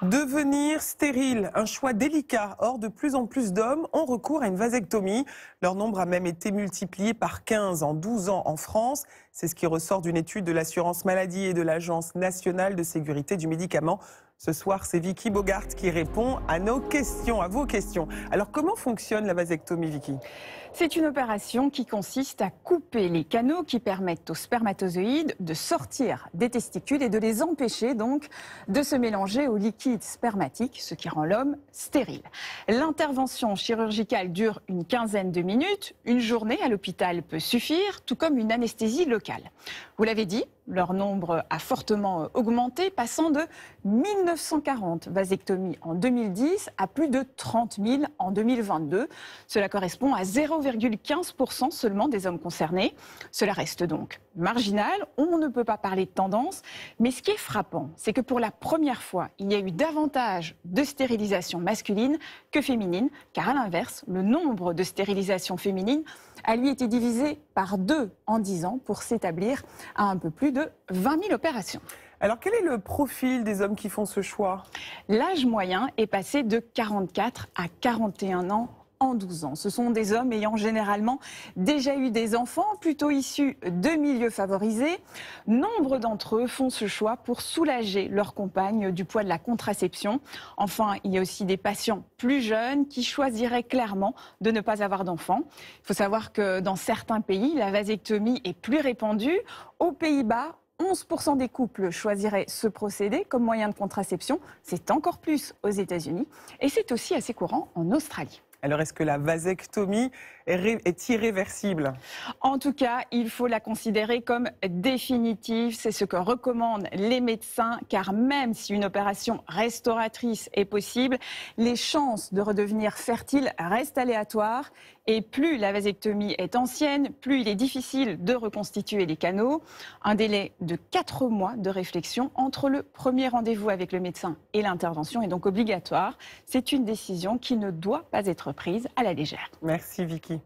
Devenir stérile, un choix délicat. Or, de plus en plus d'hommes ont recours à une vasectomie. Leur nombre a même été multiplié par 15 en 12 ans en France. C'est ce qui ressort d'une étude de l'assurance maladie et de l'Agence nationale de sécurité du médicament. Ce soir, c'est Vicky Bogart qui répond à nos questions, à vos questions. Alors, comment fonctionne la vasectomie, Vicky ? C'est une opération qui consiste à couper les canaux qui permettent aux spermatozoïdes de sortir des testicules et de les empêcher donc de se mélanger au liquide spermatique, ce qui rend l'homme stérile. L'intervention chirurgicale dure une quinzaine de minutes. Une journée à l'hôpital peut suffire, tout comme une anesthésie locale. Vous l'avez dit, leur nombre a fortement augmenté, passant de 1940 vasectomies en 2010 à plus de 30 000 en 2022. Cela correspond à 0,15% seulement des hommes concernés. Cela reste donc marginal, on ne peut pas parler de tendance, mais ce qui est frappant, c'est que pour la première fois, il y a eu davantage de stérilisation masculine que féminine, car à l'inverse, le nombre de stérilisations féminines a lui été divisé par 2 en 10 ans pour s'établir à un peu plus de 20 000 opérations. Alors, quel est le profil des hommes qui font ce choix ? L'âge moyen est passé de 44 à 41 ans en 12 ans. Ce sont des hommes ayant généralement déjà eu des enfants, plutôt issus de milieux favorisés. Nombre d'entre eux font ce choix pour soulager leur compagne du poids de la contraception. Enfin, il y a aussi des patients plus jeunes qui choisiraient clairement de ne pas avoir d'enfants. Il faut savoir que dans certains pays, la vasectomie est plus répandue. Aux Pays-Bas, 11% des couples choisiraient ce procédé comme moyen de contraception. C'est encore plus aux États-Unis et c'est aussi assez courant en Australie. Alors, est-ce que la vasectomie est irréversible ? En tout cas, il faut la considérer comme définitive. C'est ce que recommandent les médecins, car même si une opération restauratrice est possible, les chances de redevenir fertile restent aléatoires. Et plus la vasectomie est ancienne, plus il est difficile de reconstituer les canaux. Un délai de 4 mois de réflexion entre le premier rendez-vous avec le médecin et l'intervention est donc obligatoire. C'est une décision qui ne doit pas être prise à la légère. Merci Vicky.